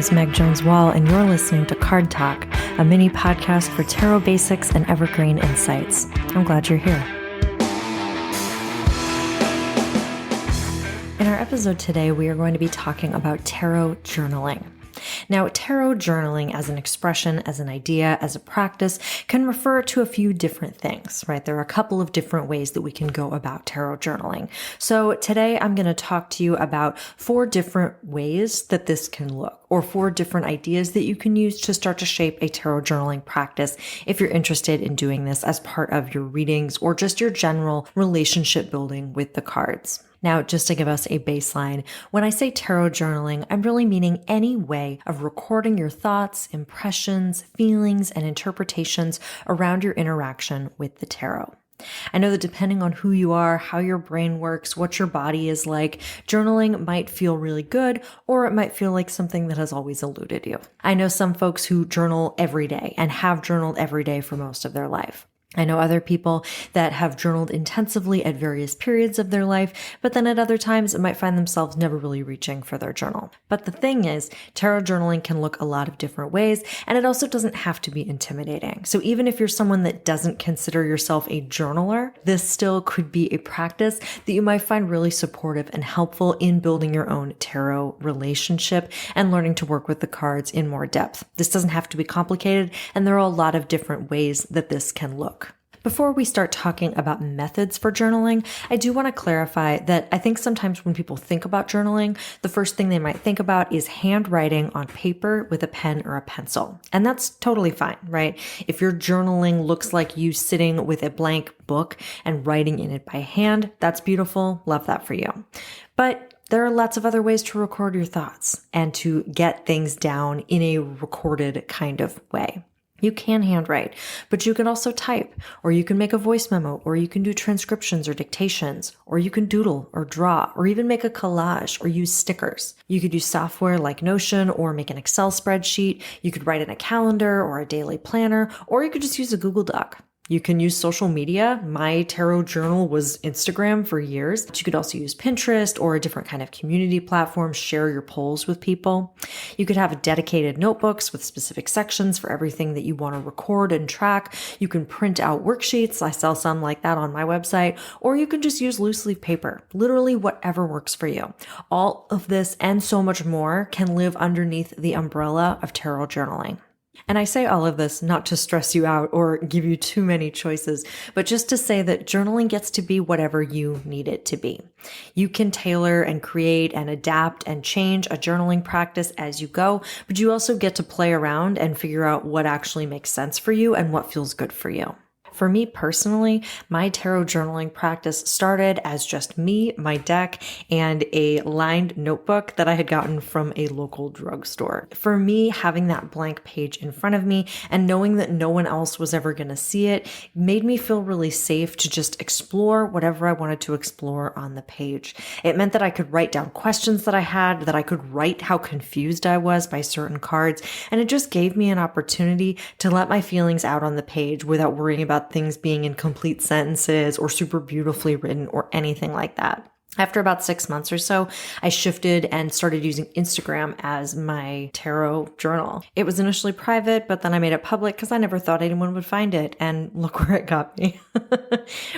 is Meg Jones-Wall, and you're listening to Card Talk, a mini podcast for tarot basics and evergreen insights. I'm glad you're here. In our episode today, we are going to be talking about tarot journaling. Now, tarot journaling as an expression, as an idea, as a practice can refer to a few different things, right? There are a couple of different ways that we can go about tarot journaling. So today I'm going to talk to you about 4 different ways that this can look, or 4 different ideas that you can use to start to shape a tarot journaling practice if you're interested in doing this as part of your readings or just your general relationship building with the cards. Now, just to give us a baseline, when I say tarot journaling, I'm really meaning any way of recording your thoughts, impressions, feelings, and interpretations around your interaction with the tarot. I know that depending on who you are, how your brain works, what your body is like, journaling might feel really good, or it might feel like something that has always eluded you. I know some folks who journal every day and have journaled every day for most of their life. I know other people that have journaled intensively at various periods of their life, but then at other times it might find themselves never really reaching for their journal. But the thing is, tarot journaling can look a lot of different ways, and it also doesn't have to be intimidating. So even if you're someone that doesn't consider yourself a journaler, this still could be a practice that you might find really supportive and helpful in building your own tarot relationship and learning to work with the cards in more depth. This doesn't have to be complicated, and there are a lot of different ways that this can look. Before we start talking about methods for journaling, I do want to clarify that I think sometimes when people think about journaling, the first thing they might think about is handwriting on paper with a pen or a pencil. And that's totally fine, right? If your journaling looks like you sitting with a blank book and writing in it by hand, that's beautiful. Love that for you. But there are lots of other ways to record your thoughts and to get things down in a recorded kind of way. You can handwrite, but you can also type, or you can make a voice memo, or you can do transcriptions or dictations, or you can doodle or draw, or even make a collage or use stickers. You could use software like Notion or make an Excel spreadsheet. You could write in a calendar or a daily planner, or you could just use a Google Doc. You can use social media. My tarot journal was Instagram for years. But you could also use Pinterest or a different kind of community platform, share your polls with people. You could have dedicated notebooks with specific sections for everything that you want to record and track. You can print out worksheets. I sell some like that on my website, or you can just use loose leaf paper, literally whatever works for you. All of this and so much more can live underneath the umbrella of tarot journaling. And I say all of this not to stress you out or give you too many choices, but just to say that journaling gets to be whatever you need it to be. You can tailor and create and adapt and change a journaling practice as you go, but you also get to play around and figure out what actually makes sense for you and what feels good for you. For me personally, my tarot journaling practice started as just me, my deck, and a lined notebook that I had gotten from a local drugstore. For me, having that blank page in front of me and knowing that no one else was ever going to see it made me feel really safe to just explore whatever I wanted to explore on the page. It meant that I could write down questions that I had, that I could write how confused I was by certain cards, and it just gave me an opportunity to let my feelings out on the page without worrying about things being in complete sentences or super beautifully written or anything like that. After about 6 months or so, I shifted and started using Instagram as my tarot journal. It was initially private, but then I made it public because I never thought anyone would find it. And look where it got me.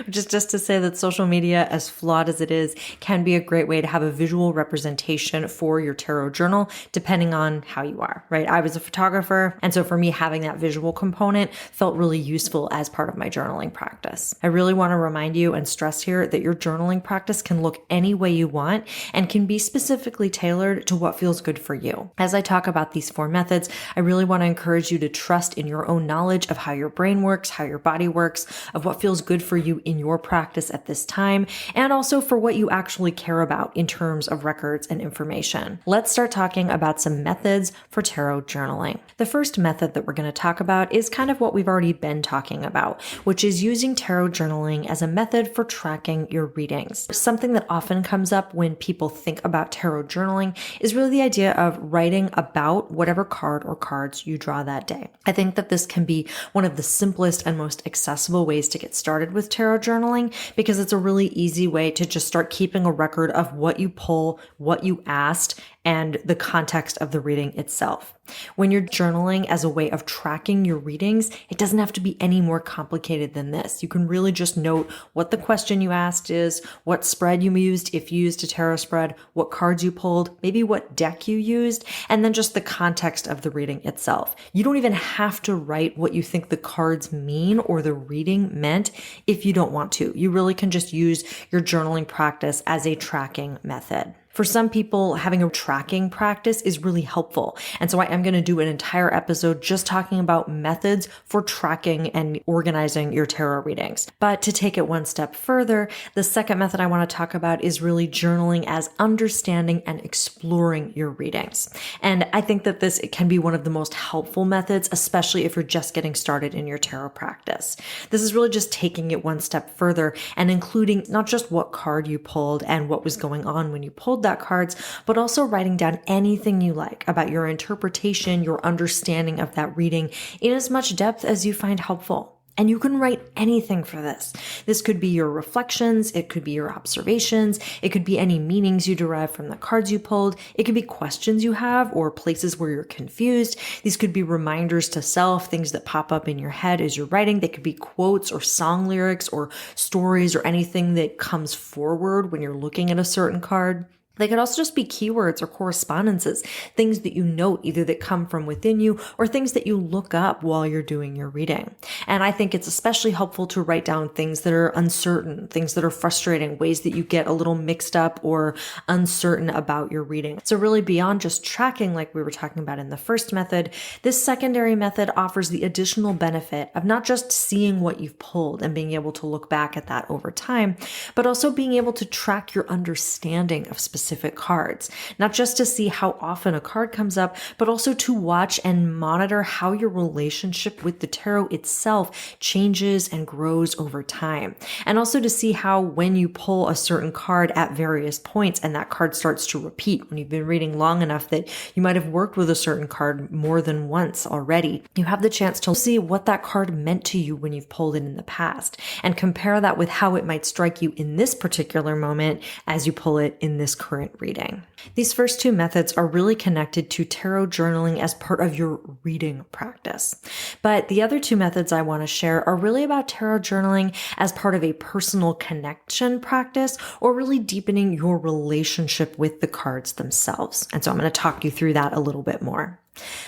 Which is just to say that social media, as flawed as it is, can be a great way to have a visual representation for your tarot journal, depending on how you are, right? I was a photographer, and so for me, having that visual component felt really useful as part of my journaling practice. I really want to remind you and stress here that your journaling practice can look any way you want and can be specifically tailored to what feels good for you. As I talk about these 4 methods, I really want to encourage you to trust in your own knowledge of how your brain works, how your body works, of what feels good for you in your practice at this time, and also for what you actually care about in terms of records and information. Let's start talking about some methods for tarot journaling. The first method that we're going to talk about is kind of what we've already been talking about, which is using tarot journaling as a method for tracking your readings. Something that often comes up when people think about tarot journaling is really the idea of writing about whatever card or cards you draw that day. I think that this can be one of the simplest and most accessible ways to get started with tarot journaling because it's a really easy way to just start keeping a record of what you pull, what you asked, and the context of the reading itself. When you're journaling as a way of tracking your readings, it doesn't have to be any more complicated than this. You can really just note what the question you asked is, what spread you used, if you used a tarot spread, what cards you pulled, maybe what deck you used, and then just the context of the reading itself. You don't even have to write what you think the cards mean or the reading meant if you don't want to. You really can just use your journaling practice as a tracking method. For some people, having a tracking practice is really helpful. And so I am going to do an entire episode just talking about methods for tracking and organizing your tarot readings. But to take it one step further, the second method I want to talk about is really journaling as understanding and exploring your readings. And I think that this can be one of the most helpful methods, especially if you're just getting started in your tarot practice. This is really just taking it one step further and including not just what card you pulled and what was going on when you pulled that cards, but also writing down anything you like about your interpretation, your understanding of that reading in as much depth as you find helpful. And you can write anything for this. This could be your reflections. It could be your observations. It could be any meanings you derive from the cards you pulled. It could be questions you have or places where you're confused. These could be reminders to self, things that pop up in your head as you're writing. They could be quotes or song lyrics or stories or anything that comes forward when you're looking at a certain card. They could also just be keywords or correspondences, things that you note either that come from within you or things that you look up while you're doing your reading. And I think it's especially helpful to write down things that are uncertain, things that are frustrating, ways that you get a little mixed up or uncertain about your reading. So really beyond just tracking like we were talking about in the first method, this secondary method offers the additional benefit of not just seeing what you've pulled and being able to look back at that over time, but also being able to track your understanding of specific cards, not just to see how often a card comes up, but also to watch and monitor how your relationship with the tarot itself changes and grows over time. And also to see how when you pull a certain card at various points and that card starts to repeat when you've been reading long enough that you might have worked with a certain card more than once already, you have the chance to see what that card meant to you when you've pulled it in the past and compare that with how it might strike you in this particular moment as you pull it in this current reading. These first two methods are really connected to tarot journaling as part of your reading practice. But the other two methods I want to share are really about tarot journaling as part of a personal connection practice or really deepening your relationship with the cards themselves. And so I'm going to talk you through that a little bit more.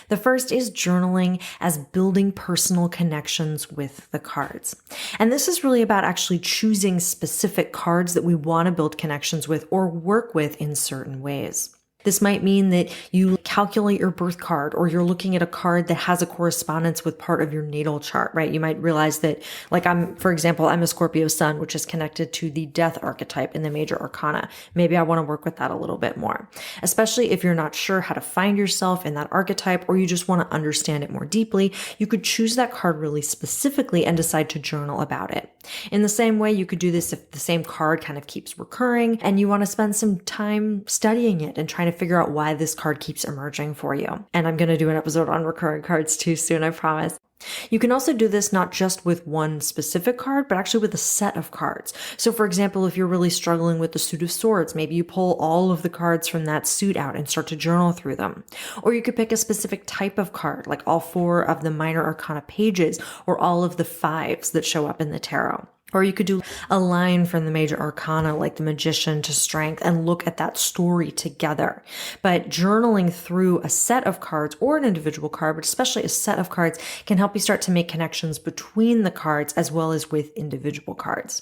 The first is journaling as building personal connections with the cards. And this is really about actually choosing specific cards that we want to build connections with or work with in certain ways. This might mean that you calculate your birth card or you're looking at a card that has a correspondence with part of your natal chart, right? You might realize that, like for example, I'm a Scorpio sun, which is connected to the death archetype in the major arcana. Maybe I want to work with that a little bit more, especially if you're not sure how to find yourself in that archetype or you just want to understand it more deeply. You could choose that card really specifically and decide to journal about it. In the same way, you could do this if the same card kind of keeps recurring and you want to spend some time studying it and trying to figure out why this card keeps emerging for you. And I'm going to do an episode on recurring cards too soon, I promise. You can also do this not just with one specific card, but actually with a set of cards. So for example, if you're really struggling with the suit of swords, maybe you pull all of the cards from that suit out and start to journal through them. Or you could pick a specific type of card, like all 4 of the minor arcana pages or all of the 5s that show up in the tarot. Or you could do a line from the major arcana like the Magician to Strength and look at that story together. But journaling through a set of cards or an individual card, but especially a set of cards, can help you start to make connections between the cards as well as with individual cards.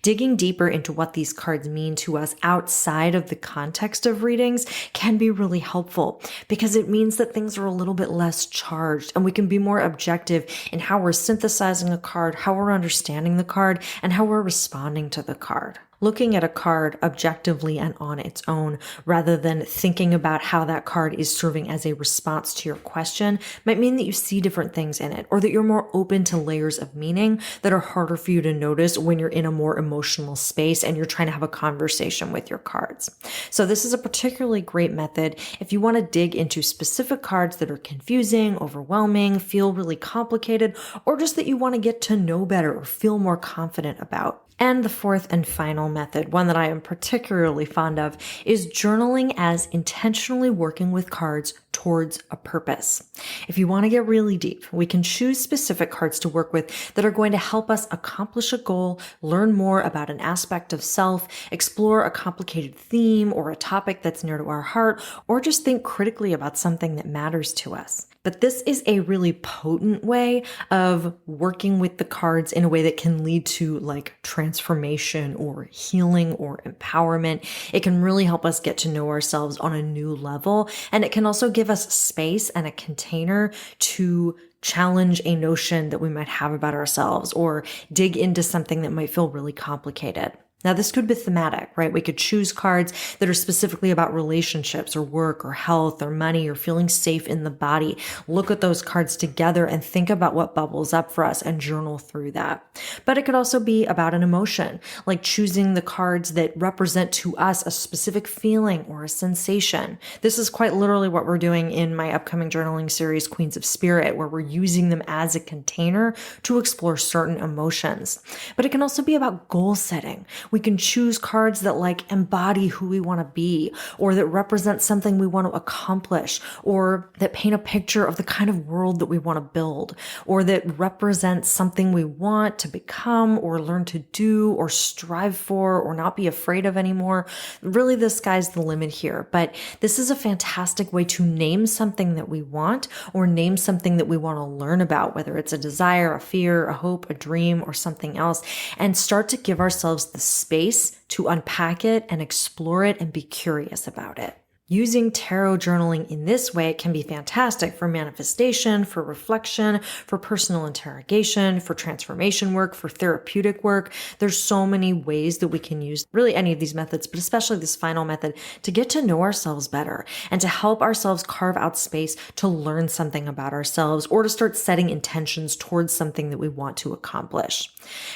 Digging deeper into what these cards mean to us outside of the context of readings can be really helpful because it means that things are a little bit less charged and we can be more objective in how we're synthesizing a card, how we're understanding the card, and how we're responding to the card. Looking at a card objectively and on its own, rather than thinking about how that card is serving as a response to your question, might mean that you see different things in it, or that you're more open to layers of meaning that are harder for you to notice when you're in a more emotional space and you're trying to have a conversation with your cards. So this is a particularly great method if you want to dig into specific cards that are confusing, overwhelming, feel really complicated, or just that you want to get to know better or feel more confident about. And the fourth and final final method, one that I am particularly fond of, is journaling as intentionally working with cards towards a purpose. If you want to get really deep, we can choose specific cards to work with that are going to help us accomplish a goal, learn more about an aspect of self, explore a complicated theme or a topic that's near to our heart, or just think critically about something that matters to us. But this is a really potent way of working with the cards in a way that can lead to like transformation or healing or empowerment. It can really help us get to know ourselves on a new level. And it can also give us space and a container to challenge a notion that we might have about ourselves or dig into something that might feel really complicated. Now, this could be thematic, right? We could choose cards that are specifically about relationships or work or health or money or feeling safe in the body. Look at those cards together and think about what bubbles up for us and journal through that. But it could also be about an emotion, like choosing the cards that represent to us a specific feeling or a sensation. This is quite literally what we're doing in my upcoming journaling series, Queens of Spirit, where we're using them as a container to explore certain emotions. But it can also be about goal setting. We can choose cards that like embody who we want to be, or that represent something we want to accomplish, or that paint a picture of the kind of world that we want to build, or that represent something we want to become or learn to do or strive for or not be afraid of anymore. Really, the sky's the limit here, but this is a fantastic way to name something that we want or name something that we want to learn about, whether it's a desire, a fear, a hope, a dream, or something else, and start to give ourselves the space to unpack it and explore it and be curious about it. Using tarot journaling in this way can be fantastic for manifestation, for reflection, for personal interrogation, for transformation work, for therapeutic work. There's so many ways that we can use really any of these methods, but especially this final method, to get to know ourselves better and to help ourselves carve out space to learn something about ourselves or to start setting intentions towards something that we want to accomplish.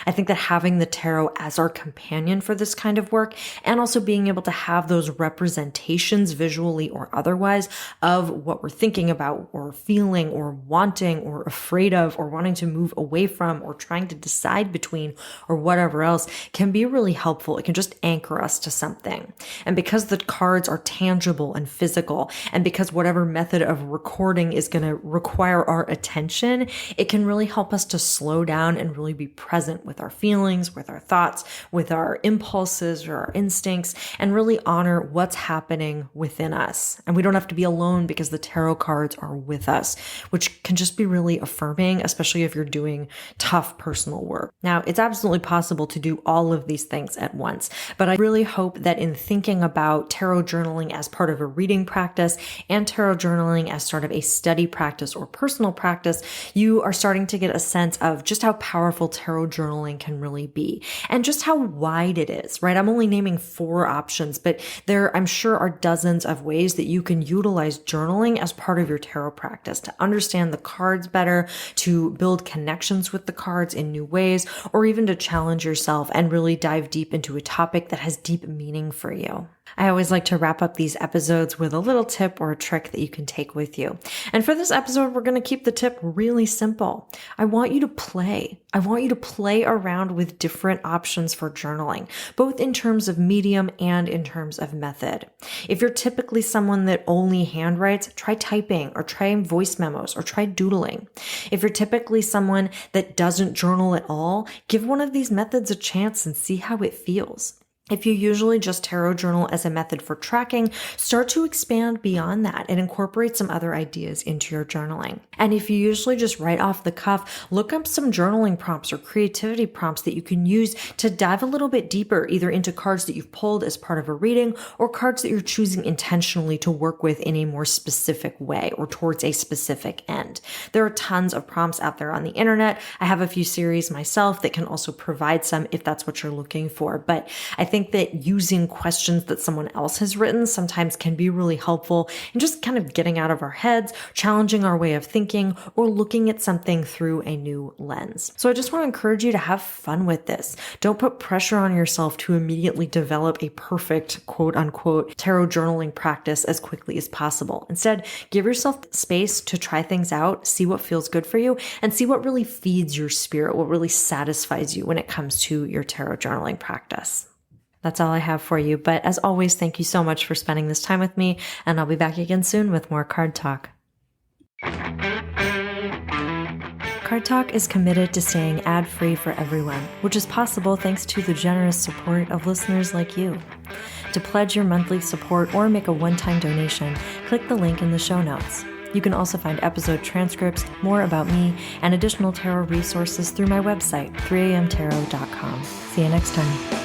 I think that having the tarot as our companion for this kind of work, and also being able to have those representations visually or otherwise of what we're thinking about or feeling or wanting or afraid of or wanting to move away from or trying to decide between or whatever else, can be really helpful. It can just anchor us to something. And because the cards are tangible and physical, and because whatever method of recording is going to require our attention, it can really help us to slow down and really be present with our feelings, with our thoughts, with our impulses or our instincts, and really honor what's happening within us. And we don't have to be alone because the tarot cards are with us, which can just be really affirming, especially if you're doing tough personal work. Now, it's absolutely possible to do all of these things at once, but I really hope that in thinking about tarot journaling as part of a reading practice and tarot journaling as sort of a study practice or personal practice, you are starting to get a sense of just how powerful tarot journaling can really be and just how wide it is, right? I'm only naming 4 options, but there, I'm sure, are dozens of ways that you can utilize journaling as part of your tarot practice to understand the cards better, to build connections with the cards in new ways, or even to challenge yourself and really dive deep into a topic that has deep meaning for you. I always like to wrap up these episodes with a little tip or a trick that you can take with you. And for this episode, we're going to keep the tip really simple. I want you to play. I want you to play around with different options for journaling, both in terms of medium and in terms of method. If you're typically someone that only handwrites, try typing or try voice memos or try doodling. If you're typically someone that doesn't journal at all, give one of these methods a chance and see how it feels. If you usually just tarot journal as a method for tracking, start to expand beyond that and incorporate some other ideas into your journaling. And if you usually just write off the cuff, look up some journaling prompts or creativity prompts that you can use to dive a little bit deeper, either into cards that you've pulled as part of a reading or cards that you're choosing intentionally to work with in a more specific way or towards a specific end. There are tons of prompts out there on the internet. I have a few series myself that can also provide some if that's what you're looking for. But I think that using questions that someone else has written sometimes can be really helpful in just kind of getting out of our heads, challenging our way of thinking, or looking at something through a new lens. So I just want to encourage you to have fun with this. Don't put pressure on yourself to immediately develop a perfect quote unquote tarot journaling practice as quickly as possible. Instead, give yourself space to try things out, see what feels good for you, and see what really feeds your spirit, what really satisfies you when it comes to your tarot journaling practice. That's all I have for you. But as always, thank you so much for spending this time with me, and I'll be back again soon with more Card Talk. Card Talk is committed to staying ad-free for everyone, which is possible thanks to the generous support of listeners like you. To pledge your monthly support or make a one-time donation, click the link in the show notes. You can also find episode transcripts, more about me, and additional tarot resources through my website, 3amtarot.com. See you next time.